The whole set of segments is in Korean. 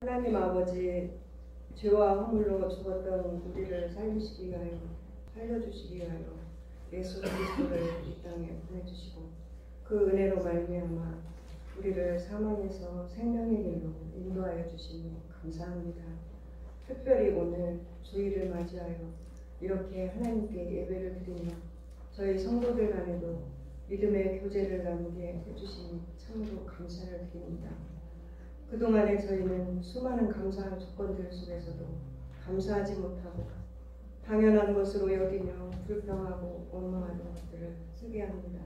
하나님 아버지, 죄와 허물로 죽었던 우리를 살리시기 위하여, 살려주시기 위하여 예수 그리스도를 이 땅에 보내주시고 그 은혜로 말미암아 우리를 사망에서 생명의 길로 인도하여 주시니 감사합니다. 특별히 오늘 주일을 맞이하여 이렇게 하나님께 예배를 드리며 저희 성도들 간에도 믿음의 교제를 나누게 해주시니 참으로 감사를 드립니다. 그동안에 저희는 수많은 감사한 조건들 속에서도 감사하지 못하고 당연한 것으로 여기며 불평하고 원망하는 것들을 쓰게 합니다.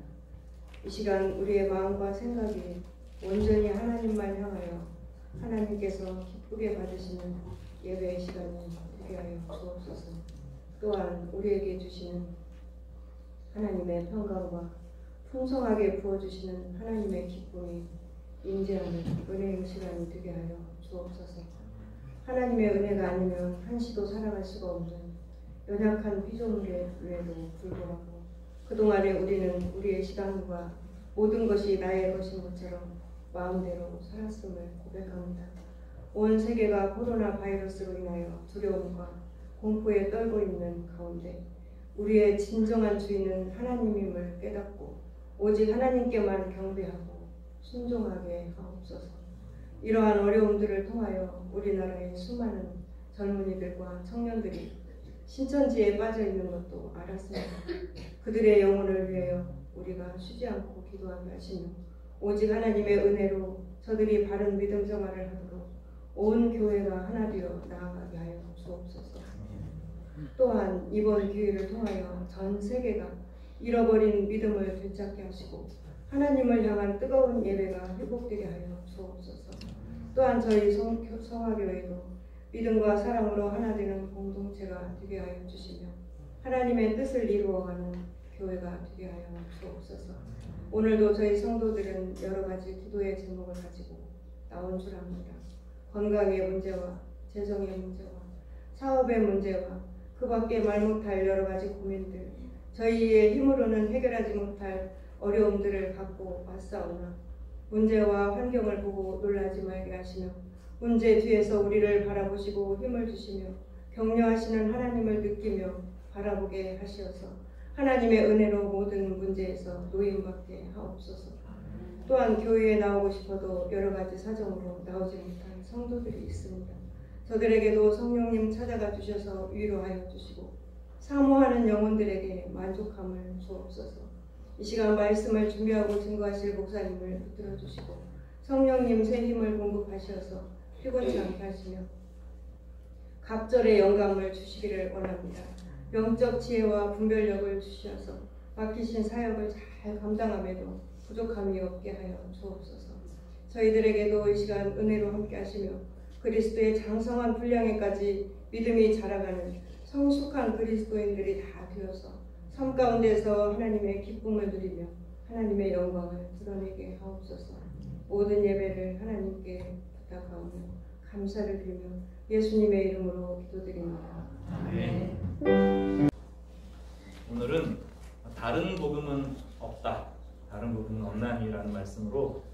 이 시간 우리의 마음과 생각이 온전히 하나님만 향하여 하나님께서 기쁘게 받으시는 예배의 시간이 되게 하여 주옵소서. 또한 우리에게 주시는 하나님의 평강과 풍성하게 부어주시는 하나님의 기쁨이 인재하는 은혜의 시간이 되게 하여 주옵소서. 하나님의 은혜가 아니면 한시도 살아갈 수가 없는 연약한 피조물에도 불구하고 그동안에 우리는 우리의 시간과 모든 것이 나의 것인 것처럼 마음대로 살았음을 고백합니다. 온 세계가 코로나 바이러스로 인하여 두려움과 공포에 떨고 있는 가운데 우리의 진정한 주인은 하나님임을 깨닫고 오직 하나님께만 경배하고 순종하게 하옵소서. 이러한 어려움들을 통하여 우리나라의 수많은 젊은이들과 청년들이 신천지에 빠져 있는 것도 알았습니다. 그들의 영혼을 위하여 우리가 쉬지 않고 기도하게 하시며 오직 하나님의 은혜로 저들이 바른 믿음 생활을 하도록 온 교회가 하나 되어 나아가게 하여 주옵소서. 또한 이번 기회를 통하여 전 세계가 잃어버린 믿음을 되찾게 하시고 하나님을 향한 뜨거운 예배가 회복되게 하여 주옵소서. 또한 저희 성화교회도 믿음과 사랑으로 하나 되는 공동체가 되게 하여 주시며 하나님의 뜻을 이루어가는 교회가 되게 하여 주옵소서. 오늘도 저희 성도들은 여러 가지 기도의 제목을 가지고 나온 줄 압니다. 건강의 문제와 재정의 문제와 사업의 문제와 그 밖에 말 못할 여러 가지 고민들, 저희의 힘으로는 해결하지 못할 어려움들을 갖고 맞싸우나 문제와 환경을 보고 놀라지 말게 하시며 문제 뒤에서 우리를 바라보시고 힘을 주시며 격려하시는 하나님을 느끼며 바라보게 하시어서 하나님의 은혜로 모든 문제에서 노임받게 하옵소서. 또한 교회에 나오고 싶어도 여러 가지 사정으로 나오지 못한 성도들이 있습니다. 저들에게도 성령님 찾아가 주셔서 위로하여 주시고 사모하는 영혼들에게 만족함을 주옵소서. 이 시간 말씀을 준비하고 증거하실 목사님을 붙들어 주시고 성령님 새 힘을 공급하셔서 피곤치 않게 하시며 갑절의 영감을 주시기를 원합니다. 영적 지혜와 분별력을 주셔서 맡기신 사역을 잘 감당함에도 부족함이 없게 하여 주옵소서. 저희들에게도 이 시간 은혜로 함께 하시며 그리스도의 장성한 분량에까지 믿음이 자라가는 성숙한 그리스도인들이 다 되어서 삶 가운데서 하나님의 기쁨을 누리며 하나님의 영광을 드러내게 하옵소서. 모든 예배를 하나님께 부탁하며 감사를 드리며 예수님의 이름으로 기도드립니다. 네. 오늘은 다른 복음은 없다, 다른 복음은 없나니라는 말씀으로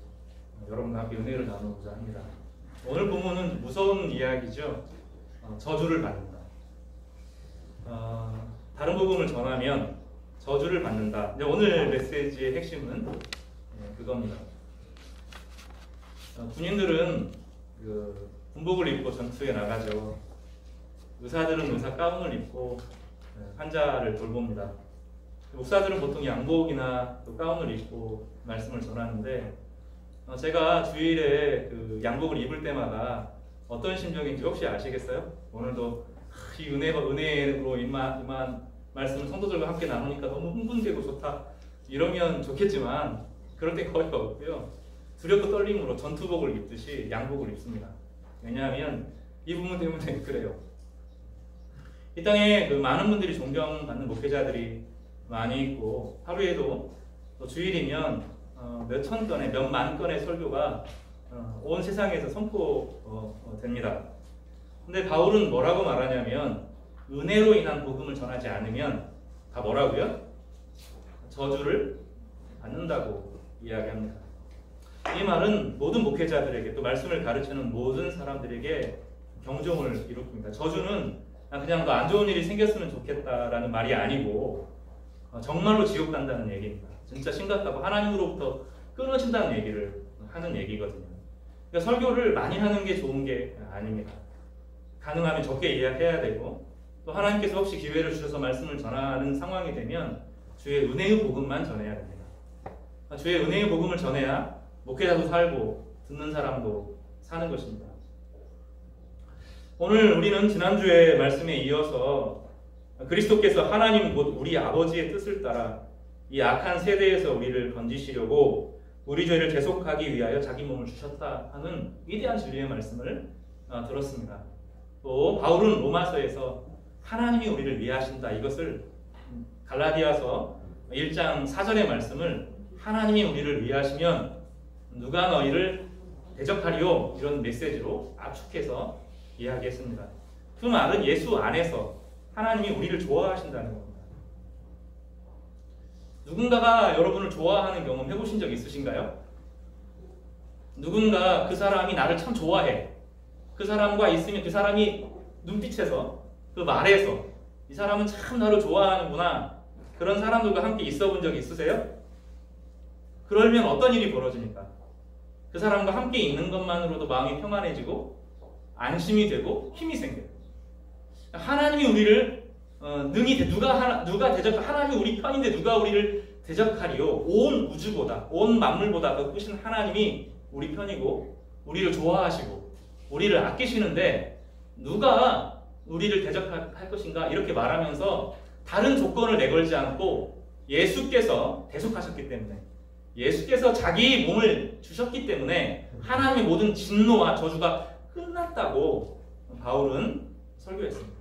여러분과 함께 은혜를 나누고자 합니다. 오늘 본문은 무서운 이야기죠. 저주를 받는다. 다른 복음을 전하면 저주를 받는다. 오늘 메시지의 핵심은 그겁니다. 군인들은 군복을 입고 전투에 나가죠. 의사들은 의사 가운을 입고 환자를 돌봅니다. 목사들은 보통 양복이나 또 가운을 입고 말씀을 전하는데 제가 주일에 그 양복을 입을 때마다 어떤 심정인지 혹시 아시겠어요? 오늘도 이 은혜로 임한 말씀을 성도들과 함께 나누니까 너무 흥분되고 좋다 이러면 좋겠지만 그럴 때 거의 없고요. 두렵고 떨림으로 전투복을 입듯이 양복을 입습니다. 왜냐하면 이 부분 때문에 그래요. 이 땅에 많은 분들이 존경받는 목회자들이 많이 있고 하루에도 또 주일이면 몇천 건의 몇만 건의 설교가 온 세상에서 선포됩니다. 근데 바울은 뭐라고 말하냐면 은혜로 인한 복음을 전하지 않으면 다 뭐라고요? 저주를 받는다고 이야기합니다. 이 말은 모든 목회자들에게 또 말씀을 가르치는 모든 사람들에게 경종을 일으킵니다. 저주는 그냥 너 안 좋은 일이 생겼으면 좋겠다라는 말이 아니고 정말로 지옥 간다는 얘기입니다. 진짜 심각하고 하나님으로부터 끊어진다는 얘기를 하는 얘기거든요. 그러니까 설교를 많이 하는 게 좋은 게 아닙니다. 가능하면 적게 이야기해야 되고 또 하나님께서 혹시 기회를 주셔서 말씀을 전하는 상황이 되면 주의 은혜의 복음만 전해야 됩니다. 주의 은혜의 복음을 전해야 목회자도 살고 듣는 사람도 사는 것입니다. 오늘 우리는 지난주의 말씀에 이어서 그리스도께서 하나님 곧 우리 아버지의 뜻을 따라 이 악한 세대에서 우리를 건지시려고 우리 죄를 대속하기 위하여 자기 몸을 주셨다 하는 위대한 진리의 말씀을 들었습니다. 또 바울은 로마서에서 하나님이 우리를 위하신다 이것을 갈라디아서 1장 4절의 말씀을 하나님이 우리를 위하시면 누가 너희를 대적하리요 이런 메시지로 압축해서 이야기했습니다. 그 말은 예수 안에서 하나님이 우리를 좋아하신다는 겁니다. 누군가가 여러분을 좋아하는 경험 해보신 적 있으신가요? 누군가 그 사람이 나를 참 좋아해. 그 사람과 있으면 그 사람이 눈빛에서 그 말에서 이 사람은 참 나를 좋아하는구나. 그런 사람들과 함께 있어 본 적 있으세요? 그러면 어떤 일이 벌어집니까? 그 사람과 함께 있는 것만으로도 마음이 평안해지고 안심이 되고 힘이 생겨요. 하나님이 우리를 누가 대적 하나님이 우리 편인데 누가 우리를 대적하리요? 온 우주보다 온 만물보다 더 크신 하나님이 우리 편이고 우리를 좋아하시고 우리를 아끼시는데 누가 우리를 대적할 것인가 이렇게 말하면서 다른 조건을 내걸지 않고 예수께서 대속하셨기 때문에 예수께서 자기 몸을 주셨기 때문에 하나님의 모든 진노와 저주가 끝났다고 바울은 설교했습니다.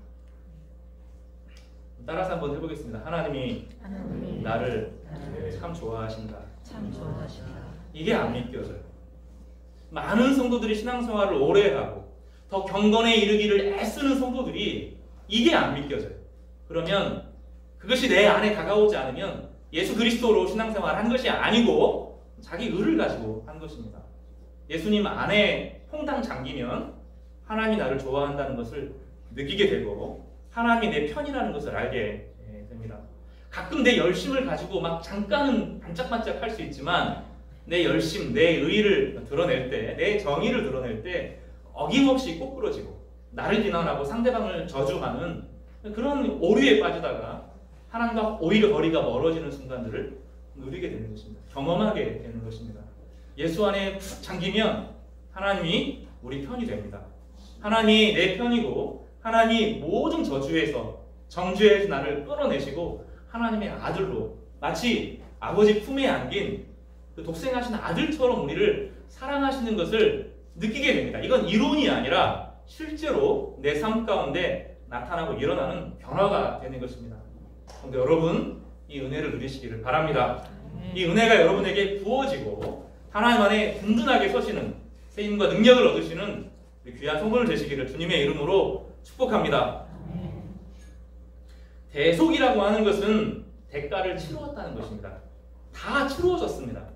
따라서 한번 해보겠습니다. 하나님이 나를 참 좋아하신다. 참 좋아하신다. 이게 안 믿겨져요. 많은 성도들이 신앙생활을 오래 하고 더 경건에 이르기를 애쓰는 성도들이 이게 안 믿겨져요. 그러면 그것이 내 안에 다가오지 않으면 예수 그리스도로 신앙생활을 한 것이 아니고 자기 의를 가지고 한 것입니다. 예수님 안에 퐁당 잠기면 하나님이 나를 좋아한다는 것을 느끼게 되고 하나님이 내 편이라는 것을 알게 됩니다. 가끔 내 열심을 가지고 막 잠깐은 반짝반짝 할 수 있지만 내 열심, 내 의를 드러낼 때, 내 정의를 드러낼 때 어김없이 꼬꾸러지고 나를 비난하고 상대방을 저주하는 그런 오류에 빠지다가 하나님과 오히려 거리가 멀어지는 순간들을 누리게 되는 것입니다. 경험하게 되는 것입니다. 예수 안에 푹 잠기면 하나님이 우리 편이 됩니다. 하나님이 내 편이고 하나님이 모든 저주에서 정죄에서 나를 끌어내시고 하나님의 아들로 마치 아버지 품에 안긴 그 독생하신 아들처럼 우리를 사랑하시는 것을 느끼게 됩니다. 이건 이론이 아니라 실제로 내 삶 가운데 나타나고 일어나는 변화가 되는 것입니다. 그런데 여러분 이 은혜를 누리시기를 바랍니다. 이 은혜가 여러분에게 부어지고 하나님 안에 든든하게 서시는 쓰임과 능력을 얻으시는 우리 귀한 성도들 되시기를 주님의 이름으로 축복합니다. 대속이라고 하는 것은 대가를 치루었다는 것입니다. 다 치루어졌습니다.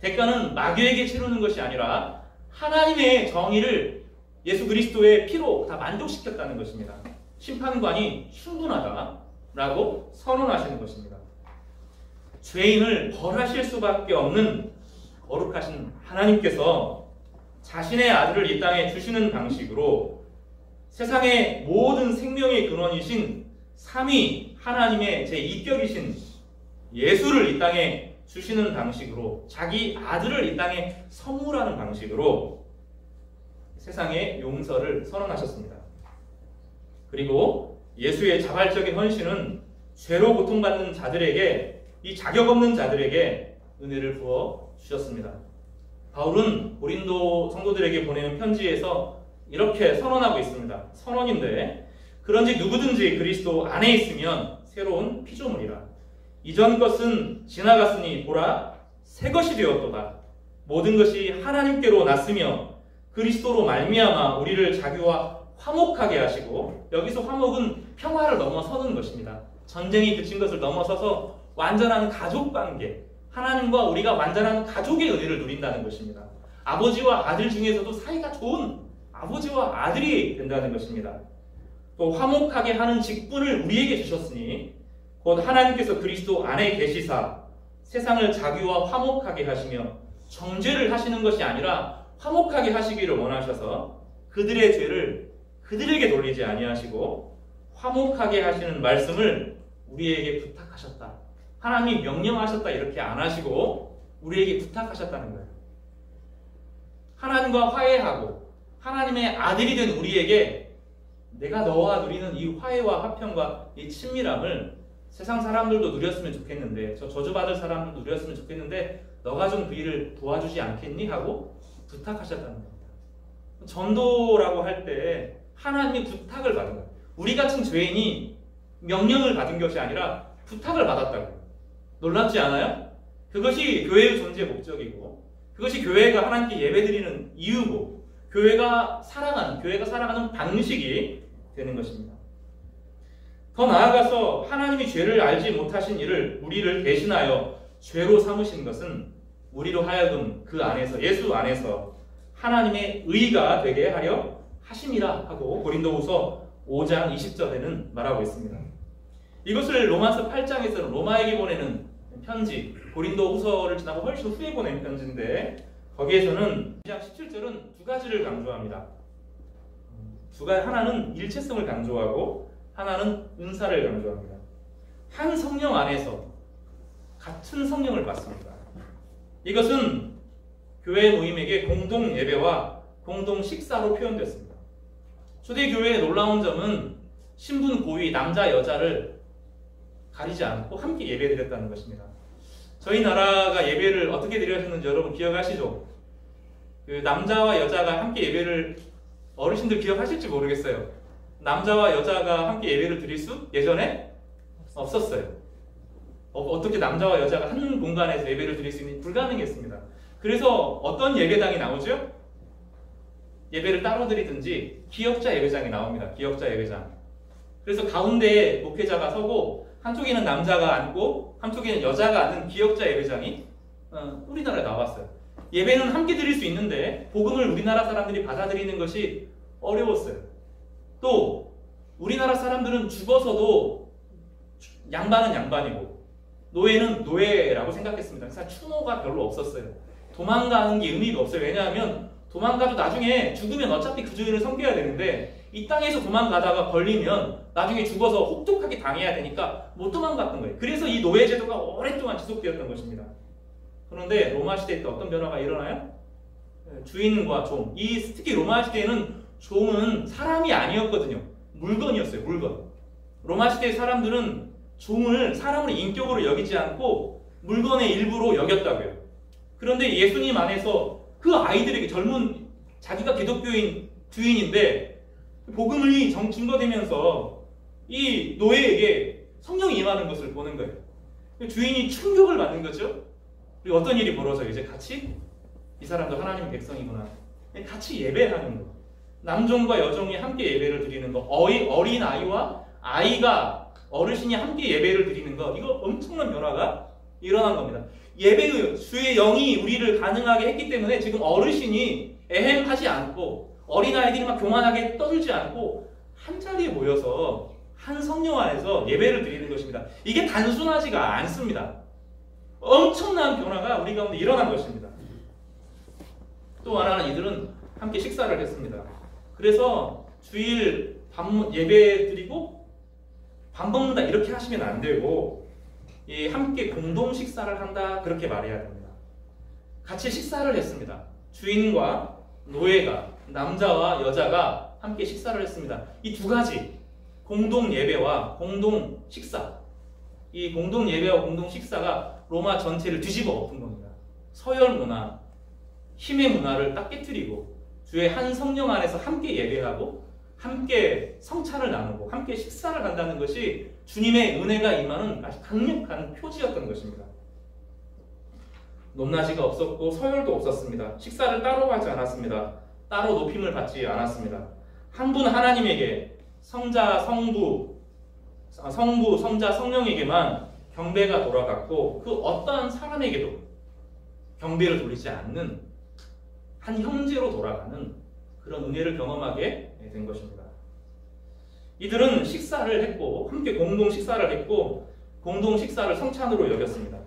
대가는 마귀에게 치르는 것이 아니라 하나님의 정의를 예수 그리스도의 피로 다 만족시켰다는 것입니다. 심판관이 충분하다라고 선언하시는 것입니다. 죄인을 벌하실 수밖에 없는 거룩하신 하나님께서 자신의 아들을 이 땅에 주시는 방식으로 세상의 모든 생명의 근원이신 삼위 하나님의 제2격이신 예수를 이 땅에 주시는 방식으로 자기 아들을 이 땅에 선물하는 방식으로 세상에 용서를 선언하셨습니다. 그리고 예수의 자발적인 헌신은 죄로 고통받는 자들에게 이 자격 없는 자들에게 은혜를 부어 주셨습니다. 바울은 고린도 성도들에게 보내는 편지에서 이렇게 선언하고 있습니다. 선언인데 그런지 누구든지 그리스도 안에 있으면 새로운 피조물이라. 이전 것은 지나갔으니 보라 새 것이 되었도다. 모든 것이 하나님께로 났으며 그리스도로 말미암아 우리를 자기와 화목하게 하시고 여기서 화목은 평화를 넘어서는 것입니다. 전쟁이 그친 것을 넘어서서 완전한 가족관계 하나님과 우리가 완전한 가족의 은혜를 누린다는 것입니다. 아버지와 아들 중에서도 사이가 좋은 아버지와 아들이 된다는 것입니다. 또 화목하게 하는 직분을 우리에게 주셨으니 곧 하나님께서 그리스도 안에 계시사 세상을 자기와 화목하게 하시며 정죄를 하시는 것이 아니라 화목하게 하시기를 원하셔서 그들의 죄를 그들에게 돌리지 아니하시고 화목하게 하시는 말씀을 우리에게 부탁하셨다. 하나님이 명령하셨다 이렇게 안 하시고 우리에게 부탁하셨다는 거예요. 하나님과 화해하고 하나님의 아들이 된 우리에게 내가 너와 누리는 이 화해와 화평과 이 친밀함을 세상 사람들도 누렸으면 좋겠는데, 저 저주받을 사람들도 누렸으면 좋겠는데 너가 좀 그 일을 도와주지 않겠니? 하고 부탁하셨다는 겁니다. 전도라고 할 때 하나님이 부탁을 받은 거예요. 우리 같은 죄인이 명령을 받은 것이 아니라 부탁을 받았다고요. 놀랍지 않아요? 그것이 교회의 존재 목적이고 그것이 교회가 하나님께 예배드리는 이유고 교회가 살아가는 방식이 되는 것입니다. 더 나아가서 하나님이 죄를 알지 못하신 이를 우리를 대신하여 죄로 삼으신 것은 우리로 하여금 그 안에서 예수 안에서 하나님의 의가 되게 하려 하심이라 하고 고린도후서 5장 20절에는 말하고 있습니다. 이것을 로마서 8장에서는 로마에게 보내는 편지, 고린도후서를 지나고 훨씬 후에 보낸 편지인데 거기에서는 2장 17절은 두 가지를 강조합니다. 하나는 일체성을 강조하고 하나는 은사를 강조합니다. 한 성령 안에서 같은 성령을 받습니다. 이것은 교회 모임에게 공동 예배와 공동 식사로 표현됐습니다. 초대교회의 놀라운 점은 신분 고위 남자 여자를 가리지 않고 함께 예배드렸다는 것입니다. 저희 나라가 예배를 어떻게 드렸는지 여러분 기억하시죠? 그 남자와 여자가 함께 예배를 어르신들 기억하실지 모르겠어요. 남자와 여자가 함께 예배를 드릴 수 예전에 없었어요. 어떻게 남자와 여자가 한 공간에서 예배를 드릴 수 있는지 불가능했습니다. 그래서 어떤 예배당이 나오죠? 예배를 따로 드리든지 기역자 예배장이 나옵니다. 기역자 예배장. 그래서 가운데에 목회자가 서고 한쪽에는 남자가 앉고 한쪽에는 여자가 앉는 기역자 예배장이 우리나라에 나왔어요. 예배는 함께 드릴 수 있는데 복음을 우리나라 사람들이 받아들이는 것이 어려웠어요. 또 우리나라 사람들은 죽어서도 양반은 양반이고 노예는 노예라고 생각했습니다. 그래서 추모가 별로 없었어요. 도망가는 게 의미가 없어요. 왜냐하면 도망가도 나중에 죽으면 어차피 그 주인을 섬겨야 되는데 이 땅에서 도망가다가 걸리면 나중에 죽어서 혹독하게 당해야 되니까 못 도망갔던 거예요. 그래서 이 노예 제도가 오랫동안 지속되었던 것입니다. 그런데 로마 시대 때 어떤 변화가 일어나요? 주인과 종. 특히 로마 시대에는 종은 사람이 아니었거든요. 물건이었어요. 물건. 로마 시대의 사람들은 종을 사람을 인격으로 여기지 않고 물건의 일부로 여겼다고요. 그런데 예수님 안에서 그 아이들에게 젊은 자기가 기독교인 주인인데 복음이 증거되면서 이 노예에게 성령이 임하는 것을 보는 거예요. 주인이 충격을 받는 거죠. 그리고 어떤 일이 벌어져요? 이제 같이 이 사람도 하나님의 백성이구나. 같이 예배하는 거. 남종과 여종이 함께 예배를 드리는 거. 어린 아이와 아이가 어르신이 함께 예배를 드리는 거. 이거 엄청난 변화가 일어난 겁니다. 예배의 주의 영이 우리를 가능하게 했기 때문에 지금 어르신이 애행하지 않고 어린아이들이 막 교만하게 떠들지 않고 한자리에 모여서 한 성령 안에서 예배를 드리는 것입니다. 이게 단순하지가 않습니다. 엄청난 변화가 우리 가운데 일어난 것입니다. 또 하나는 이들은 함께 식사를 했습니다. 그래서 주일 예배 드리고 밥 먹는다 이렇게 하시면 안 되고 함께 공동 식사를 한다 그렇게 말해야 됩니다. 같이 식사를 했습니다. 주인과 노예가 남자와 여자가 함께 식사를 했습니다. 이 두 가지 공동 예배와 공동 식사 이 공동 예배와 공동 식사가 로마 전체를 뒤집어 엎은 겁니다. 서열 문화, 힘의 문화를 딱 깨트리고 주의 한 성령 안에서 함께 예배하고 함께 성찬을 나누고 함께 식사를 한다는 것이 주님의 은혜가 임하는 아주 강력한 표지였던 것입니다. 높낮이가 없었고 서열도 없었습니다. 식사를 따로 하지 않았습니다. 따로 높임을 받지 않았습니다. 한 분 하나님에게 성자, 성부, 성자, 성령에게만 경배가 돌아갔고 그 어떠한 사람에게도 경배를 돌리지 않는 한 형제로 돌아가는 그런 은혜를 경험하게 된 것입니다. 이들은 식사를 했고 함께 공동 식사를 했고 공동 식사를 성찬으로 여겼습니다.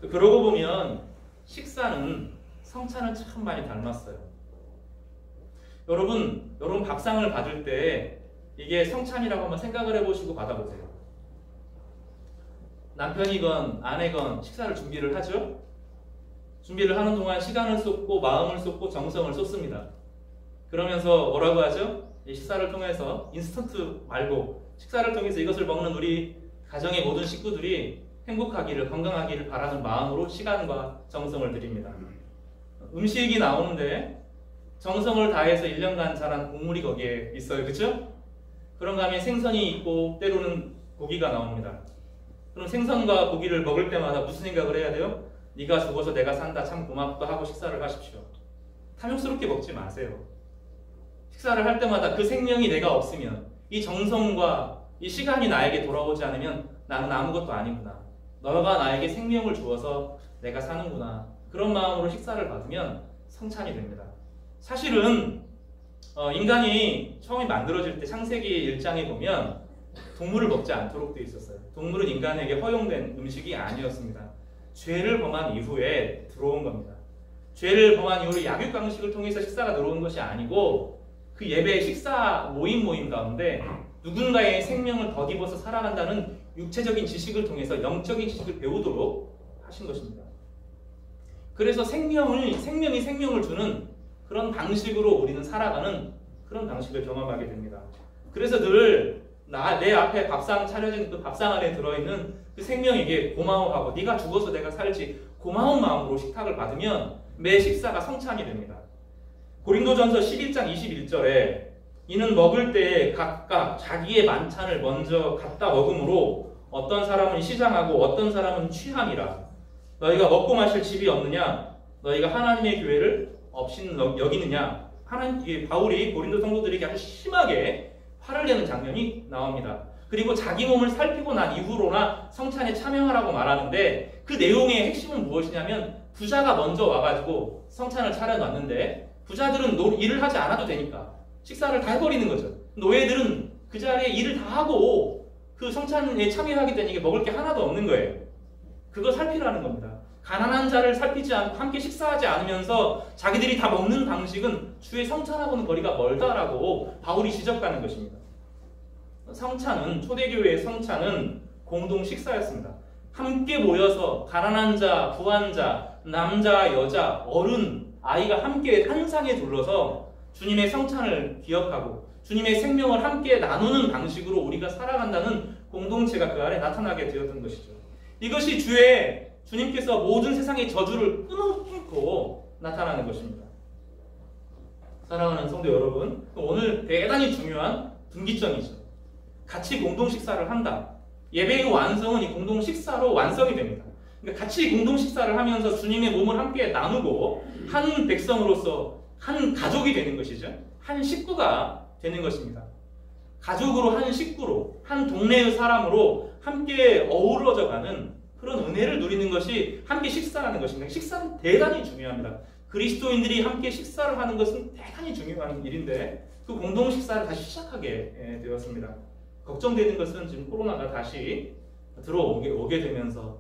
그러고 보면 식사는 성찬을 참 많이 닮았어요. 여러분 밥상을 받을 때 이게 성찬이라고 한번 생각을 해보시고 받아보세요. 남편이건 아내건 식사를 준비를 하죠. 준비를 하는 동안 시간을 쏟고 마음을 쏟고 정성을 쏟습니다. 그러면서 뭐라고 하죠? 이 식사를 통해서 인스턴트 말고 식사를 통해서 이것을 먹는 우리 가정의 모든 식구들이 행복하기를 건강하기를 바라는 마음으로 시간과 정성을 드립니다. 음식이 나오는데 정성을 다해서 1년간 자란 곡물이 거기에 있어요. 그렇죠? 그런가 하면 생선이 있고 때로는 고기가 나옵니다. 그럼 생선과 고기를 먹을 때마다 무슨 생각을 해야 돼요? 네가 죽어서 내가 산다 참 고맙다 하고 식사를 하십시오. 탐욕스럽게 먹지 마세요. 식사를 할 때마다 그 생명이 내가 없으면 이 정성과 이 시간이 나에게 돌아오지 않으면 나는 아무것도 아니구나. 너가 나에게 생명을 주어서 내가 사는구나. 그런 마음으로 식사를 받으면 성찬이 됩니다. 사실은 인간이 처음에 만들어질 때 창세기 1장에 보면 동물을 먹지 않도록 되어 있었어요. 동물은 인간에게 허용된 음식이 아니었습니다. 죄를 범한 이후에 들어온 겁니다. 죄를 범한 이후로 약육강식을 통해서 식사가 들어온 것이 아니고 그 예배 식사 모임 가운데 누군가의 생명을 덧입어서 살아간다는 육체적인 지식을 통해서 영적인 지식을 배우도록 하신 것입니다. 그래서 생명이 생명을 주는 그런 방식으로 우리는 살아가는 그런 방식을 경험하게 됩니다. 그래서 늘 내 앞에 밥상 차려진 그 밥상 안에 들어있는 그 생명에게 고마워하고 네가 죽어서 내가 살지 고마운 마음으로 식탁을 받으면 매 식사가 성찬이 됩니다. 고린도전서 11장 21절에 이는 먹을 때에 각각 자기의 만찬을 먼저 갖다 먹음으로 어떤 사람은 시장하고 어떤 사람은 취함이라. 너희가 먹고 마실 집이 없느냐? 너희가 하나님의 교회를 업신 여기느냐? 바울이 고린도 성도들에게 아주 심하게 화를 내는 장면이 나옵니다. 그리고 자기 몸을 살피고 난 이후로나 성찬에 참여하라고 말하는데 그 내용의 핵심은 무엇이냐면 부자가 먼저 와가지고 성찬을 차려놨는데 부자들은 일을 하지 않아도 되니까 식사를 다 해버리는 거죠. 노예들은 그 자리에 일을 다 하고 그 성찬에 참여하게 되니 먹을 게 하나도 없는 거예요. 그거 살피라는 겁니다. 가난한 자를 살피지 않고 함께 식사하지 않으면서 자기들이 다 먹는 방식은 주의 성찬하고는 거리가 멀다라고 바울이 지적하는 것입니다. 성찬은 초대교회의 성찬은 공동 식사였습니다. 함께 모여서 가난한 자, 부한 자, 남자, 여자, 어른, 아이가 함께 한 상에 둘러서 주님의 성찬을 기억하고 주님의 생명을 함께 나누는 방식으로 우리가 살아간다는 공동체가 그 안에 나타나게 되었던 것이죠. 이것이 주님께서 모든 세상의 저주를 끊고 나타나는 것입니다. 사랑하는 성도 여러분, 오늘 대단히 중요한 분기점이죠. 같이 공동 식사를 한다. 예배의 완성은 이 공동 식사로 완성이 됩니다. 그러니까 같이 공동 식사를 하면서 주님의 몸을 함께 나누고 한 백성으로서 한 가족이 되는 것이죠. 한 식구가 되는 것입니다. 가족으로 한 식구로 한 동네의 사람으로 함께 어우러져가는 그런 은혜를 누리는 것이 함께 식사하는 것입니다. 식사는 대단히 중요합니다. 그리스도인들이 함께 식사를 하는 것은 대단히 중요한 일인데 그 공동 식사를 다시 시작하게 되었습니다. 걱정되는 것은 지금 코로나가 다시 들어오게 되면서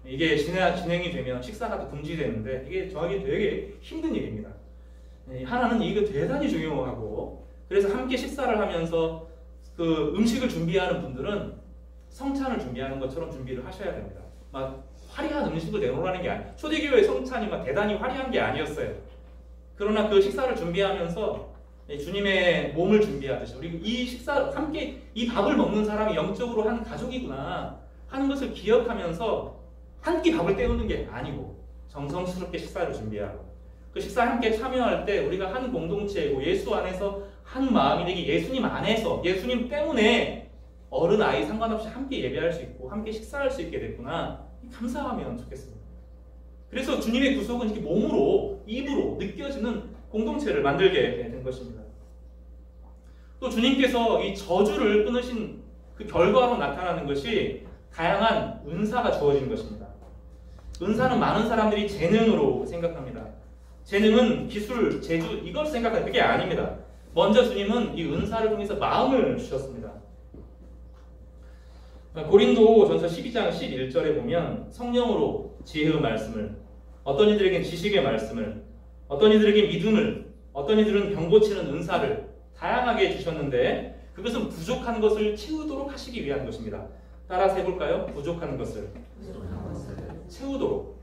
이게 진행이 되면 식사가 또 금지되는데 이게 저에게 되게 힘든 일입니다. 하나는 이거 대단히 중요하고 그래서 함께 식사를 하면서 그 음식을 준비하는 분들은 성찬을 준비하는 것처럼 준비를 하셔야 됩니다. 막 화려한 음식을 내놓으라는 게 아니에요. 초대교회의 성찬이 막 대단히 화려한 게 아니었어요. 그러나 그 식사를 준비하면서 주님의 몸을 준비하듯이 우리 이 식사 함께 이 밥을 먹는 사람이 영적으로 한 가족이구나 하는 것을 기억하면서 한 끼 밥을 때우는 게 아니고 정성스럽게 식사를 준비하고 그 식사에 함께 참여할 때 우리가 한 공동체이고 예수 안에서 한 마음이 되게 예수님 안에서 예수님 때문에 어른 아이 상관없이 함께 예배할 수 있고 함께 식사할 수 있게 됐구나 감사하면 좋겠습니다. 그래서 주님의 구속은 이렇게 몸으로 입으로 느껴지는 공동체를 만들게 된 것입니다. 또 주님께서 이 저주를 끊으신 그 결과로 나타나는 것이 다양한 은사가 주어진 것입니다. 은사는 많은 사람들이 재능으로 생각합니다. 재능은 기술, 재주 이걸 생각하는 그게 아닙니다. 먼저 주님은 이 은사를 통해서 마음을 주셨습니다. 고린도 전서 12장 11절에 보면 성령으로 지혜의 말씀을, 어떤 이들에겐 지식의 말씀을, 어떤 이들에게 믿음을, 어떤 이들은 병 고치는 은사를 다양하게 주셨는데 그것은 부족한 것을 채우도록 하시기 위한 것입니다. 따라서 해볼까요? 부족한 것을 채우도록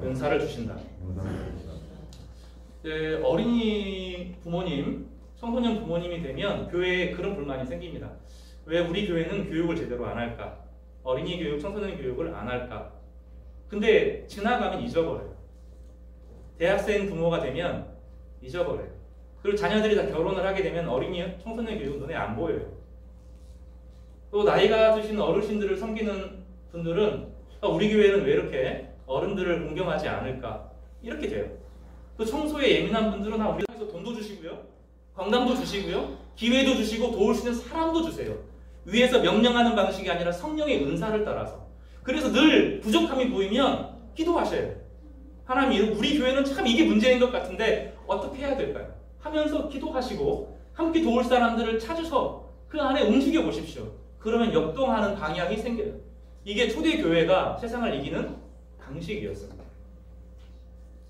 은사를 주신다. 어린이 부모님, 청소년 부모님이 되면 교회에 그런 불만이 생깁니다. 왜 우리 교회는 교육을 제대로 안 할까? 어린이 교육, 청소년 교육을 안 할까? 근데 지나가면 잊어버려요. 대학생 부모가 되면 잊어버려요. 그리고 자녀들이 다 결혼을 하게 되면 어린이, 청소년 교육은 눈에 안 보여요. 또 나이가 드신 어르신들을 섬기는 분들은 우리 교회는 왜 이렇게 어른들을 공경하지 않을까? 이렇게 돼요. 또 청소에 예민한 분들은 우리 교회에서 돈도 주시고요, 건강도 주시고요, 기회도 주시고 도울 수 있는 사람도 주세요. 위에서 명령하는 방식이 아니라 성령의 은사를 따라서. 그래서 늘 부족함이 보이면 기도하셔요. 하나님, 우리 교회는 참 이게 문제인 것 같은데 어떻게 해야 될까요? 하면서 기도하시고 함께 도울 사람들을 찾으셔 그 안에 움직여 보십시오. 그러면 역동하는 방향이 생겨요. 이게 초대교회가 세상을 이기는 방식이었습니다.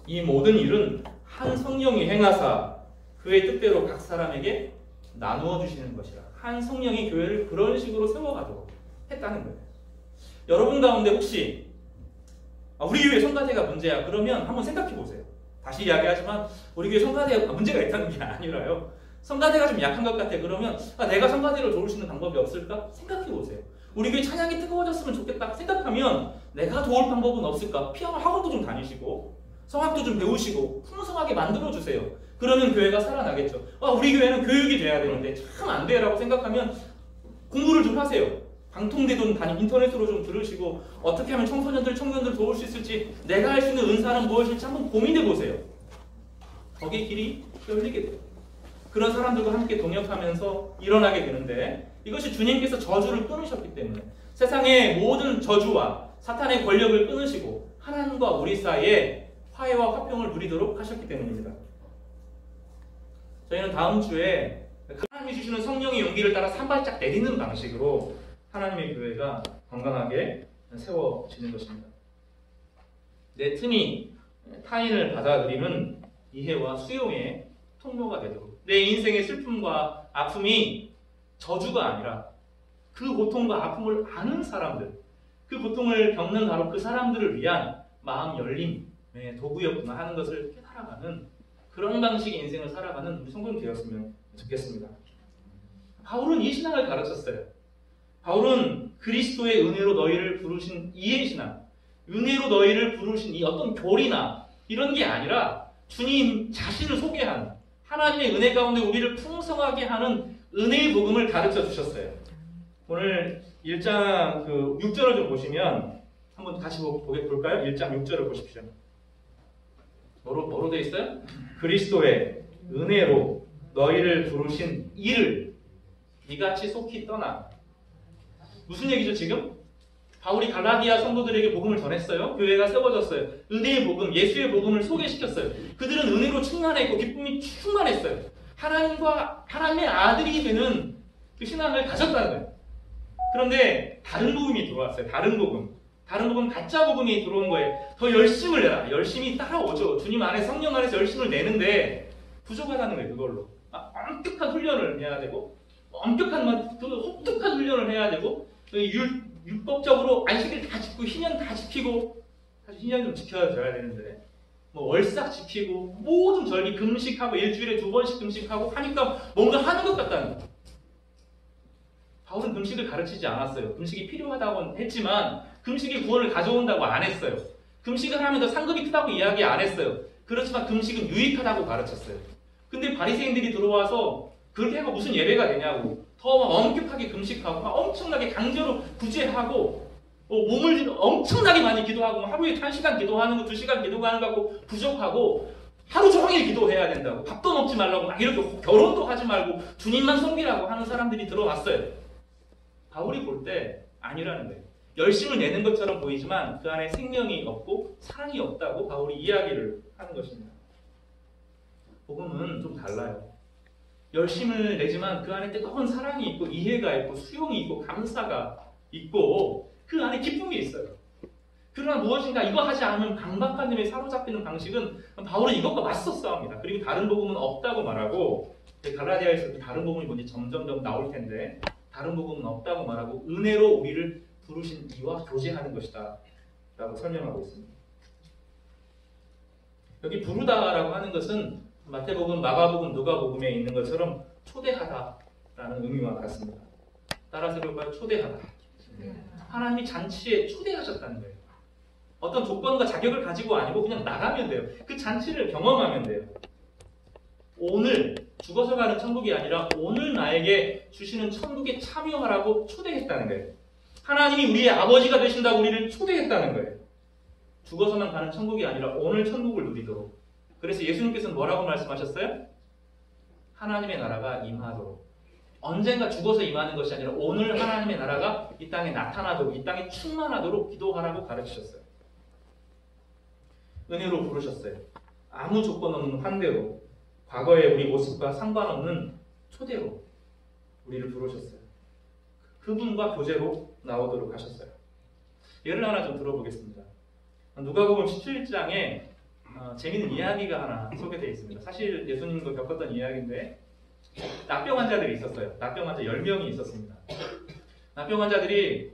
이 모든 일은 한 성령이 행하사 그의 뜻대로 각 사람에게 나누어 주시는 것이라. 한 성령이 교회를 그런 식으로 세워가도록 했다는 거예요. 여러분 가운데 혹시 우리 교회 성가대가 문제야 그러면 한번 생각해 보세요. 다시 이야기하지만 우리 교회 성가대가 문제가 있다는 게 아니라요, 성가대가 좀 약한 것 같아 그러면 내가 성가대를 도울 수 있는 방법이 없을까? 생각해 보세요. 우리 교회 찬양이 뜨거워졌으면 좋겠다 생각하면 내가 도울 방법은 없을까? 피아노 학원도 좀 다니시고 성악도 좀 배우시고 풍성하게 만들어주세요. 그러면 교회가 살아나겠죠. 우리 교회는 교육이 돼야 되는데 참 안 돼라고 생각하면 공부를 좀 하세요. 방통대도 인터넷으로 좀 들으시고 어떻게 하면 청소년들, 청년들 도울 수 있을지, 내가 할 수 있는 은사는 무엇일지 한번 고민해 보세요. 거기에 길이 열리게 돼요. 그런 사람들과 함께 동역하면서 일어나게 되는데, 이것이 주님께서 저주를 끊으셨기 때문에, 세상의 모든 저주와 사탄의 권력을 끊으시고 하나님과 우리 사이에 화해와 화평을 누리도록 하셨기 때문입니다. 저희는 다음 주에 하나님이 주시는 성령의 용기를 따라 산발짝 내딛는 방식으로 하나님의 교회가 건강하게 세워지는 것입니다. 내 틈이 타인을 받아들이는 이해와 수용의 통로가 되도록, 내 인생의 슬픔과 아픔이 저주가 아니라 그 고통과 아픔을 아는 사람들, 그 고통을 겪는 바로 그 사람들을 위한 마음 열림의 도구였구나 하는 것을 깨달아가는 그런 방식의 인생을 살아가는 우리 성도님 되었으면 좋겠습니다. 바울은 이 신앙을 가르쳤어요. 바울은 그리스도의 은혜로 너희를 부르신 이의 신앙, 은혜로 너희를 부르신 이 어떤 교리나 이런 게 아니라 주님 자신을 소개하는, 하나님의 은혜 가운데 우리를 풍성하게 하는 은혜의 복음을 가르쳐 주셨어요. 오늘 1장 6절을 좀 보시면 한번 다시 볼까요? 1장 6절을 보십시오. 뭐로 되어 있어요? 그리스도의 은혜로 너희를 부르신 이를 이같이 속히 떠나. 무슨 얘기죠 지금? 바울이 갈라디아 성도들에게 복음을 전했어요. 교회가 세워졌어요. 은혜의 복음, 예수의 복음을 소개시켰어요. 그들은 은혜로 충만했고 기쁨이 충만했어요. 하나님의 아들이 되는 그 신앙을 가졌다는 거예요. 그런데 다른 복음이 들어왔어요. 다른 복음, 가짜 복음이 들어온 거예요. 더 열심을 내라. 열심히 따라오죠. 주님 안에, 성령 안에서 열심을 내는데 부족하다는 거예요. 그걸로 엄격한 훈련을 해야 되고, 혹독한 훈련을 해야 되고, 율법적으로 안식일 다 지키고 희년 다 지키고, 사실 희년 좀 지켜줘야 되는데 월삭 지키고 모든 절기 금식하고 일주일에 2번씩 금식하고 하니까 뭔가 하는 것 같다는 거예요. 바울은 금식을 가르치지 않았어요. 금식이 필요하다고 했지만 금식이 구원을 가져온다고 안 했어요. 금식을 하면 더 상급이 크다고 이야기 안 했어요. 그렇지만 금식은 유익하다고 가르쳤어요. 근데 바리새인들이 들어와서 그렇게 하고 무슨 예배가 되냐고, 더 엄격하게 금식하고 엄청나게 강제로 구제하고 몸을 엄청나게 많이 기도하고 하루에 1시간 기도하는 거, 2시간 기도하는 거하고 부족하고 하루 종일 기도해야 된다고, 밥도 먹지 말라고 막 이렇게 결혼도 하지 말고 주님만 섬기라고 하는 사람들이 들어왔어요. 바울이 볼 때 아니라는 거예요. 열심을 내는 것처럼 보이지만 그 안에 생명이 없고 사랑이 없다고 바울이 이야기를 하는 것입니다. 복음은 좀 달라요. 열심을 내지만 그 안에 뜨거운 사랑이 있고 이해가 있고 수용이 있고 감사가 있고 그 안에 기쁨이 있어요. 그러나 무엇인가 이거 하지 않으면 강박관념에 사로잡히는 방식은 바울은 이것과 맞서 싸웁니다. 그리고 다른 복음은 없다고 말하고 갈라디아에서 다른 복음이 뭔지 점점점 나올 텐데 다른 복음은 없다고 말하고 은혜로 우리를 부르신 이와 교제하는 것이다 라고 설명하고 있습니다. 여기 부르다라고 하는 것은 마태복음, 마가복음, 누가복음에 있는 것처럼 초대하다라는 의미와 같습니다. 따라서 볼까요? 초대하다. 하나님이 잔치에 초대하셨다는 거예요. 어떤 조건과 자격을 가지고 아니고 그냥 나가면 돼요. 그 잔치를 경험하면 돼요. 오늘 죽어서 가는 천국이 아니라 오늘 나에게 주시는 천국에 참여하라고 초대했다는 거예요. 하나님이 우리의 아버지가 되신다고 우리를 초대했다는 거예요. 죽어서만 가는 천국이 아니라 오늘 천국을 누리도록. 그래서 예수님께서는 뭐라고 말씀하셨어요? 하나님의 나라가 임하도록. 언젠가 죽어서 임하는 것이 아니라 오늘 하나님의 나라가 이 땅에 나타나도록, 이 땅에 충만하도록 기도하라고 가르치셨어요. 은혜로 부르셨어요. 아무 조건 없는 환대로, 과거의 우리 모습과 상관없는 초대로 우리를 부르셨어요. 그분과 교제로 나오도록 하셨어요. 예를 하나 좀 들어보겠습니다. 누가복음 17장에 재미있는 이야기가 하나 소개되어 있습니다. 사실 예수님도 겪었던 이야기인데 납병 환자들이 있었어요. 납병 환자 10명이 있었습니다. 납병 환자들이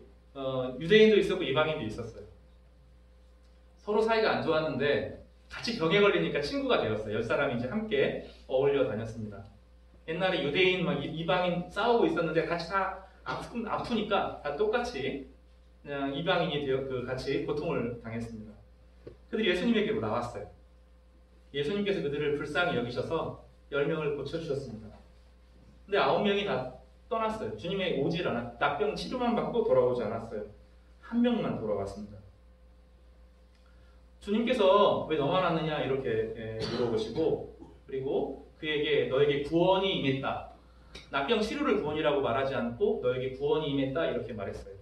유대인도 있었고 이방인도 있었어요. 서로 사이가 안 좋았는데 같이 병에 걸리니까 친구가 되었어요. 10사람이 이제 함께 어울려 다녔습니다. 옛날에 유대인, 이방인 싸우고 있었는데 같이 다 아프니까 다 똑같이 그냥 이방인이 되어 같이 고통을 당했습니다. 그들이 예수님에게로 나왔어요. 예수님께서 그들을 불쌍히 여기셔서 10명을 고쳐주셨습니다. 근데 9명이 다 떠났어요. 주님의 오질 않았, 납병 치료만 받고 돌아오지 않았어요. 한 명만 돌아왔습니다. 주님께서 왜 너만 왔느냐 이렇게 물어보시고 그리고 그에게 너에게 구원이 임했다. 납병 치료를 구원이라고 말하지 않고 너에게 구원이 임했다 이렇게 말했어요.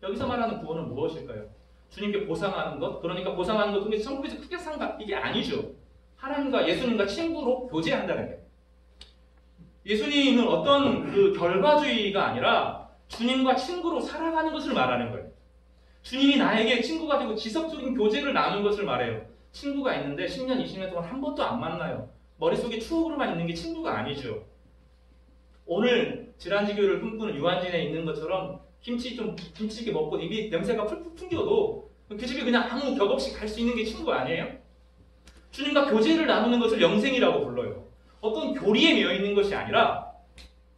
여기서 말하는 구원은 무엇일까요? 주님께 보상하는 것? 그러니까 보상하는 것 중에 천국에서 크게 상받 이게 아니죠. 하나님과 예수님과 친구로 교제한다는 거예요. 예수님은 어떤 그 결과주의가 아니라 주님과 친구로 살아가는 것을 말하는 거예요. 주님이 나에게 친구가 되고 지속적인 교제를 나누는 것을 말해요. 친구가 있는데 10년, 20년 동안 한 번도 안 만나요. 머릿속에 추억으로만 있는 게 친구가 아니죠. 오늘 지란지교를 꿈꾸는 유한진에 있는 것처럼 김치찌개 먹고 입이 냄새가 풀풀 풍겨도 그 집에 그냥 아무 격 없이 갈 수 있는 게 친구 아니에요? 주님과 교제를 나누는 것을 영생이라고 불러요. 어떤 교리에 매여 있는 것이 아니라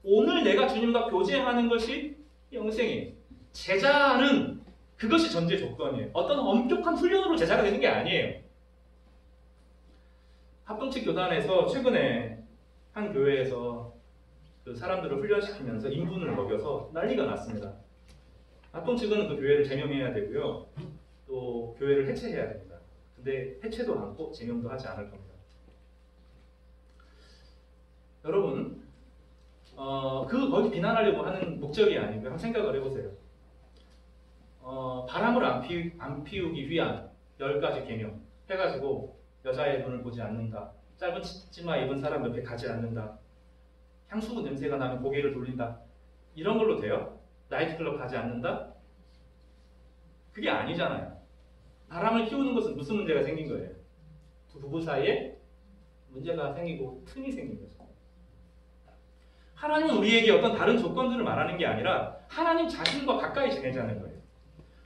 오늘 내가 주님과 교제하는 것이 영생이에요. 제자는 그것이 전제 조건이에요. 어떤 엄격한 훈련으로 제자가 되는 게 아니에요. 합동측 교단에서 최근에 한 교회에서 그 사람들을 훈련시키면서 인분을 먹여서 난리가 났습니다. 합동측은 그 교회를 제명해야 되고요. 또 교회를 해체해야 됩니다. 근데 해체도 않고 제명도 하지 않을 겁니다. 여러분, 거기 비난하려고 하는 목적이 아니고요. 한번 생각을 해보세요. 바람을 안 피우기 위한 10가지 계명 해가지고 여자의 눈을 보지 않는다. 짧은 치마 입은 사람 옆에 가지 않는다. 향수 냄새가 나면 고개를 돌린다. 이런 걸로 돼요? 나이트클럽 가지 않는다? 그게 아니잖아요. 바람을 피우는 것은 무슨 문제가 생긴 거예요? 두 부부 사이에 문제가 생기고 틈이 생긴 거죠. 하나님은 우리에게 어떤 다른 조건들을 말하는 게 아니라 하나님 자신과 가까이 지내자는 거예요.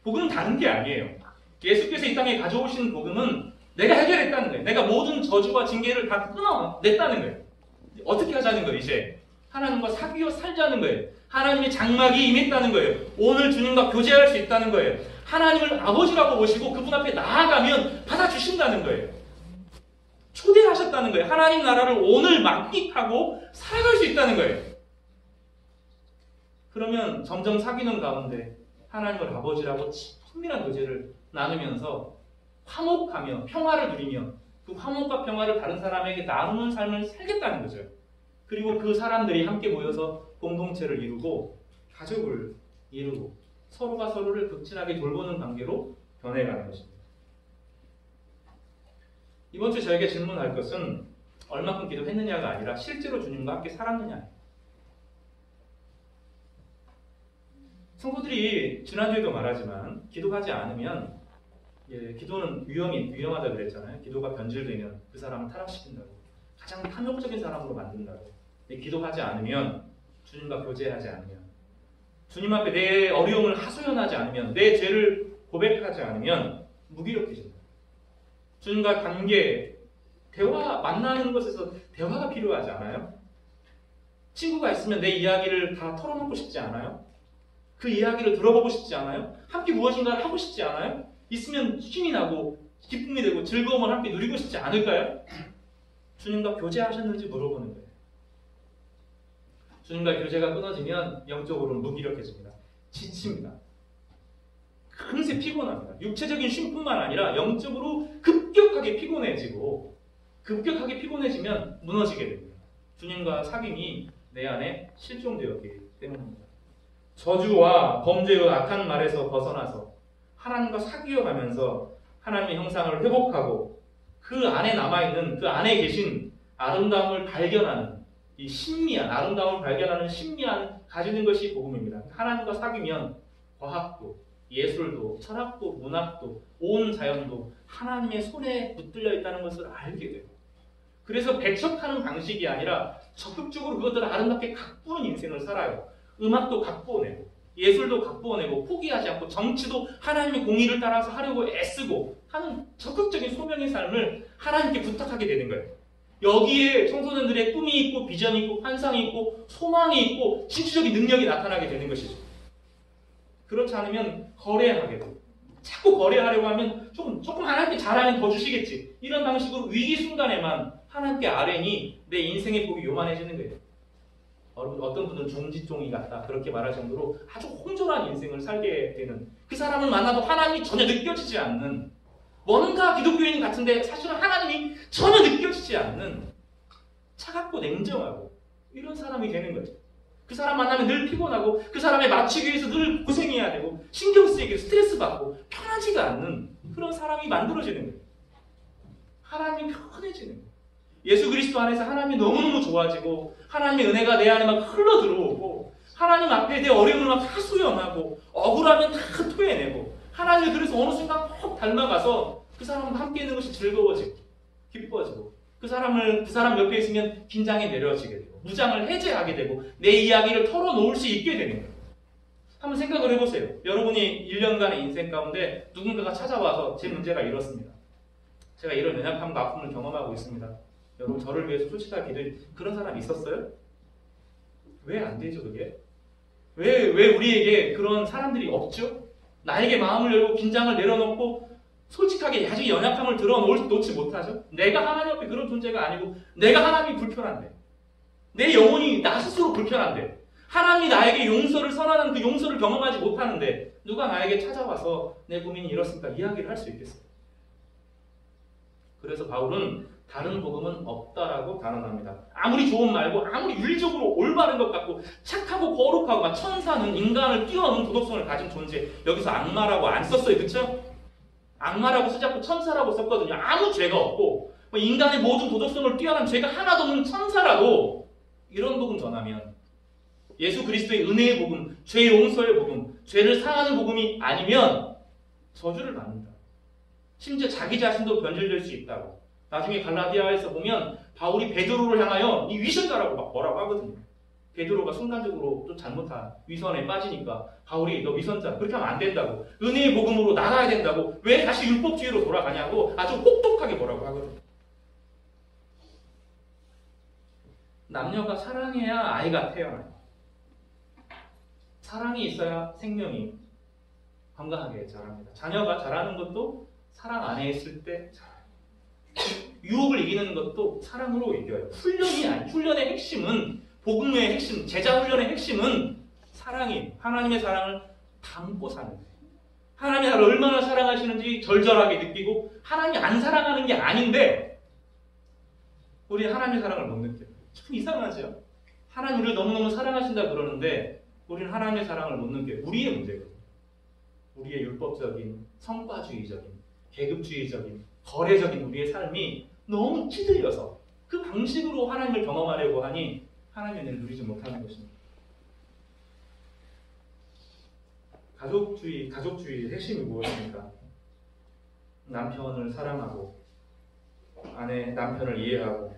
복음은 다른 게 아니에요. 예수께서 이 땅에 가져오신 복음은 내가 해결했다는 거예요. 내가 모든 저주와 징계를 다 끊어냈다는 거예요. 어떻게 하자는 거예요? 이제 하나님과 사귀어 살자는 거예요. 하나님의 장막이 임했다는 거예요. 오늘 주님과 교제할 수 있다는 거예요. 하나님을 아버지라고 보시고 그분 앞에 나아가면 받아주신다는 거예요. 초대하셨다는 거예요. 하나님 나라를 오늘 만끽하고 살아갈 수 있다는 거예요. 그러면 점점 사귀는 가운데 하나님을 아버지라고 친밀한 교제를 나누면서 화목하며 평화를 누리며 그 화목과 평화를 다른 사람에게 나누는 삶을 살겠다는 거죠. 그리고 그 사람들이 함께 모여서 공동체를 이루고 가족을 이루고 서로가 서로를 극진하게 돌보는 관계로 변해가는 것입니다. 이번 주 저에게 질문할 것은 얼마큼 기도했느냐가 아니라 실제로 주님과 함께 살았느냐. 성도들이 지난주에도 말하지만 기도하지 않으면 기도는 위험하다 그랬잖아요. 기도가 변질되면 그 사람을 타락시킨다고. 가장 탐욕적인 사람으로 만든다고. 근데 기도하지 않으면, 주님과 교제하지 않으면, 주님 앞에 내 어려움을 하소연하지 않으면, 내 죄를 고백하지 않으면 무기력해진다. 주님과 관계, 대화, 만나는 것에서 대화가 필요하지 않아요? 친구가 있으면 내 이야기를 다 털어놓고 싶지 않아요? 그 이야기를 들어보고 싶지 않아요? 함께 무엇인가를 하고 싶지 않아요? 있으면 힘이 나고 기쁨이 되고 즐거움을 함께 누리고 싶지 않을까요? 주님과 교제하셨는지 물어보는 거예요. 주님과 교제가 끊어지면 영적으로는 무기력해집니다. 지칩니다. 금세 피곤합니다. 육체적인 쉼뿐만 아니라 영적으로 급격하게 피곤해지면 무너지게 됩니다. 주님과 사귐이 내 안에 실종되었기 때문입니다. 저주와 범죄의 악한 말에서 벗어나서 하나님과 사귀어 가면서 하나님의 형상을 회복하고 그 안에 남아있는, 그 안에 계신 아름다움을 발견하는 이 아름다움을 발견하는 신미한 가지는 것이 복음입니다. 하나님과 사귀면 과학도, 예술도, 철학도, 문학도, 온 자연도 하나님의 손에 붙들려 있다는 것을 알게 돼요. 그래서 배척하는 방식이 아니라 적극적으로 그것들을 아름답게 가꾸는 인생을 살아요. 음악도 가꾸어내고, 예술도 가꾸어내고, 포기하지 않고, 정치도 하나님의 공의를 따라서 하려고 애쓰고 하는 적극적인 소명의 삶을 하나님께 부탁하게 되는 거예요. 여기에 청소년들의 꿈이 있고, 비전이 있고, 환상이 있고, 소망이 있고, 진취적인 능력이 나타나게 되는 것이죠. 그렇지 않으면 거래하게 돼요. 자꾸 거래하려고 하면 조금 하나님께 잘하면 더 주시겠지. 이런 방식으로 위기 순간에만 하나님께 아뢰니 내 인생의 복이 요만해지는 거예요. 어떤 분들은 종지종이 같다 그렇게 말할 정도로 아주 홍졸한 인생을 살게 되는, 그 사람을 만나도 하나님이 전혀 느껴지지 않는, 뭔가 기독교인 같은데 사실은 하나님이 전혀 느껴지지 않는 차갑고 냉정하고 이런 사람이 되는 거죠. 그 사람 만나면 늘 피곤하고 그 사람에 맞추기 위해서 늘 고생해야 되고 신경 쓰이고 스트레스 받고 편하지가 않는 그런 사람이 만들어지는 거예요. 하나님이 편해지는 거예요. 예수 그리스도 안에서 하나님이 너무너무 좋아지고 하나님의 은혜가 내 안에 막 흘러 들어오고 하나님 앞에 내 어려움을 막 하소연하고 억울하면 다 토해내고 하나님을 그래서 어느 순간 꼭 닮아가서 그 사람과 함께 있는 것이 즐거워지고 기뻐지고 그 사람 옆에 있으면 긴장이 내려지게 되고 무장을 해제하게 되고 내 이야기를 털어놓을 수 있게 되는 거예요. 한번 생각을 해보세요. 여러분이 1년간의 인생 가운데 누군가가 찾아와서 제 문제가 이렇습니다. 제가 이런 연약함과 아픔을 경험하고 있습니다. 여러분 저를 위해서 솔직하게 기도해. 그런 사람이 있었어요? 왜 안 되죠 그게? 왜 우리에게 그런 사람들이 없죠? 나에게 마음을 열고 긴장을 내려놓고 솔직하게 아직 연약함을 드러놓지 못하죠? 내가 하나님 앞에 그런 존재가 아니고 내가 하나님이 불편한데 내 영혼이 나 스스로 불편한데 하나님이 나에게 용서를 선언하는 그 용서를 경험하지 못하는데 누가 나에게 찾아와서 내 고민이 이렇습니까? 이야기를 할 수 있겠어요? 그래서 바울은 다른 복음은 없다라고 단언합니다. 아무리 좋은 말고 아무리 윤리적으로 올바른 것 같고 착하고 거룩하고 막 천사는 인간을 뛰어넘는 도덕성을 가진 존재, 여기서 악마라고 안 썼어요. 그렇죠? 악마라고 쓰지 않고 천사라고 썼거든요. 아무 죄가 없고 인간의 모든 도덕성을 뛰어난 죄가 하나도 없는 천사라도 이런 복음 전하면 예수 그리스도의 은혜의 복음, 죄 용서의 복음, 죄를 사하는 복음이 아니면 저주를 받는다. 심지어 자기 자신도 변질될 수 있다고. 나중에 갈라디아에서 보면 바울이 베드로를 향하여 이 위선자라고 막 뭐라고 하거든요. 베드로가 순간적으로 좀 잘못한 위선에 빠지니까 바울이 너 위선자 그렇게 하면 안 된다고, 은혜의 복음으로 나가야 된다고, 왜 다시 율법주의로 돌아가냐고 아주 혹독하게 뭐라고 하거든요. 남녀가 사랑해야 아이가 태어나요. 사랑이 있어야 생명이 건강하게 자랍니다. 자녀가 자라는 것도 사랑 안에 있을 때 자라요. 유혹을 이기는 것도 사랑으로 이겨요. 훈련의 핵심은, 복음의 핵심, 제자 훈련의 핵심은 사랑이, 하나님의 사랑을 담고 사는 거예요. 하나님이 나를 얼마나 사랑하시는지 절절하게 느끼고, 하나님이 안 사랑하는 게 아닌데 우리 하나님의 사랑을 못 느껴요. 참 이상하죠? 하나님 우리를 너무너무 사랑하신다 그러는데 우리는 하나님의 사랑을 못 느껴요. 우리의 문제거든요. 우리의 율법적인, 성과주의적인, 계급주의적인, 거래적인 우리의 삶이 너무 찌들려서 그 방식으로 하나님을 경험하려고 하니 하나님의 은혜를 누리지 못하는 것입니다. 가족주의의 핵심이 무엇입니까? 남편을 사랑하고 남편을 이해하고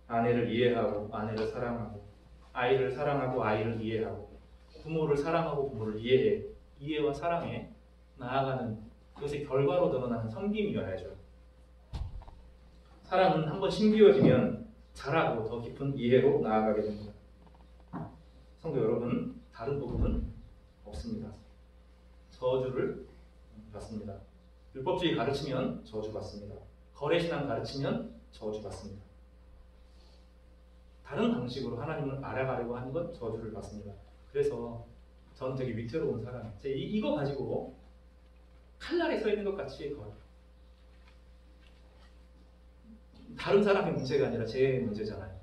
아내를 이해하고 아내를 사랑하고 아이를 사랑하고 아이를 이해하고 부모를 사랑하고 부모를 이해와 사랑에 나아가는 그것의 결과로 드러나는 섬김이어야죠. 사랑은 한번 심기어지면 잘하고 더 깊은 이해로 나아가게 됩니다. 성도 여러분, 다른 복음은 없습니다. 저주를 받습니다. 율법주의 가르치면 저주받습니다. 거래신앙 가르치면 저주받습니다. 다른 방식으로 하나님을 알아가려고 하는 건 저주를 받습니다. 그래서 저는 되게 위태로운 사람이에요. 이거 가지고 칼날에 서 있는 것 같이 다른 사람의 문제가 아니라 제 문제잖아요.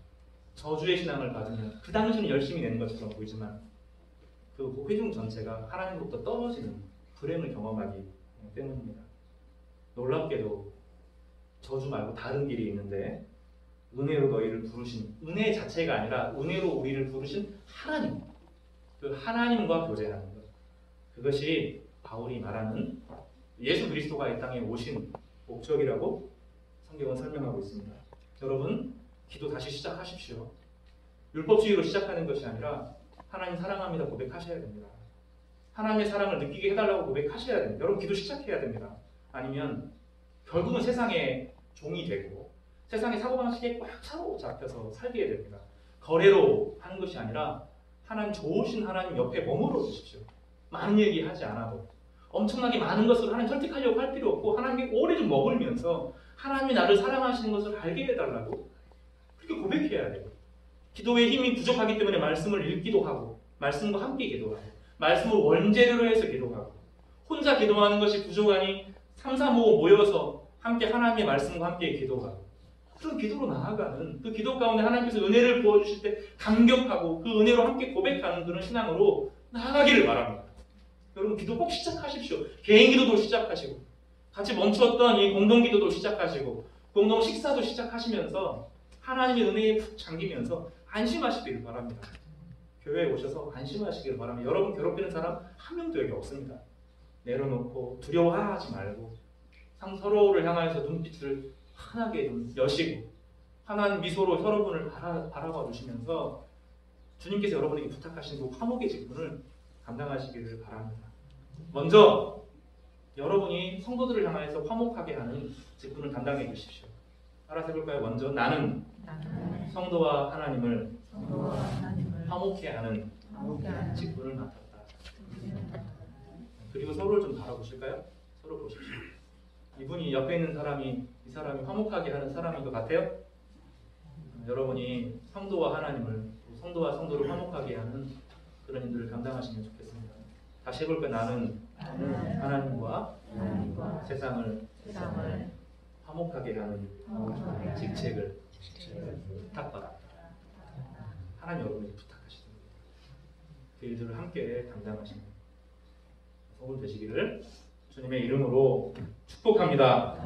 저주의 신앙을 받으면 그 당시는 열심히 내는 것처럼 보이지만 그 회중 전체가 하나님으로부터 떨어지는 불행을 경험하기 때문입니다. 놀랍게도 저주 말고 다른 길이 있는데 은혜로 너희를 부르신, 은혜 자체가 아니라 은혜로 우리를 부르신 하나님, 그 하나님과 교제하는 것, 그것이 바울이 말하는 예수 그리스도가 이 땅에 오신 목적이라고 성경은 설명하고 있습니다. 여러분, 기도 다시 시작하십시오. 율법주의로 시작하는 것이 아니라 하나님 사랑합니다 고백하셔야 됩니다. 하나님의 사랑을 느끼게 해달라고 고백하셔야 됩니다. 여러분, 기도 시작해야 됩니다. 아니면 결국은 세상의 종이 되고 세상의 사고방식에 꽉 사로잡혀서 살게 됩니다. 거래로 하는 것이 아니라 하나님 좋으신 하나님 옆에 머물러 주십시오. 많은 얘기하지 않아도 엄청나게 많은 것을 하나님 설득하려고 할 필요 없고 하나님께 오래 좀 머물면서 하나님이 나를 사랑하시는 것을 알게 해달라고 그렇게 고백해야 돼요. 기도의 힘이 부족하기 때문에 말씀을 읽기도 하고 말씀과 함께 기도하고 말씀을 원재료로 해서 기도하고 혼자 기도하는 것이 부족하니 3, 4, 5 모여서 함께 하나님의 말씀과 함께 기도하고 그런 기도로 나아가는 그 기도 가운데 하나님께서 은혜를 부어주실 때 감격하고 그 은혜로 함께 고백하는 그런 신앙으로 나아가기를 바랍니다. 여러분, 기도 꼭 시작하십시오. 개인 기도도 시작하시고 같이 멈췄던 이 공동 기도도 시작하시고 공동 식사도 시작하시면서 하나님의 은혜에 푹 잠기면서 안심하시길 바랍니다. 교회에 오셔서 안심하시길 바랍니다. 여러분 괴롭히는 사람 한 명도 여기 없습니다. 내려놓고 두려워하지 말고 서로를 향하여서 눈빛을 환하게 좀 여시고 환한 미소로 여러분을 바라봐 주시면서 주님께서 여러분에게 부탁하신 그 화목의 직분을 감당하시기를 바랍니다. 먼저 여러분이 성도들을 향하여서 화목하게 하는 직분을 담당해 주십시오. 따라서 해볼까요? 먼저 나는 성도와 하나님을 화목해 하는 직분을 맡았다. 그리고 서로를 좀 바라보실까요? 서로 보십시오. 이분이 옆에 있는 사람이 이 사람이 화목하게 하는 사람인 것 같아요? 여러분이 성도와 하나님을, 성도와 성도를 화목하게 하는 그런 일들을 감당하시면 좋겠습니다. 다시 해볼까요? 나는 하나님과 세상을 화목하게 하는 직책을 부탁받았다. 하나님 여러분에게 부탁하시는 그 일들을 함께 담당하시는 성도 되시기를 주님의 이름으로 축복합니다.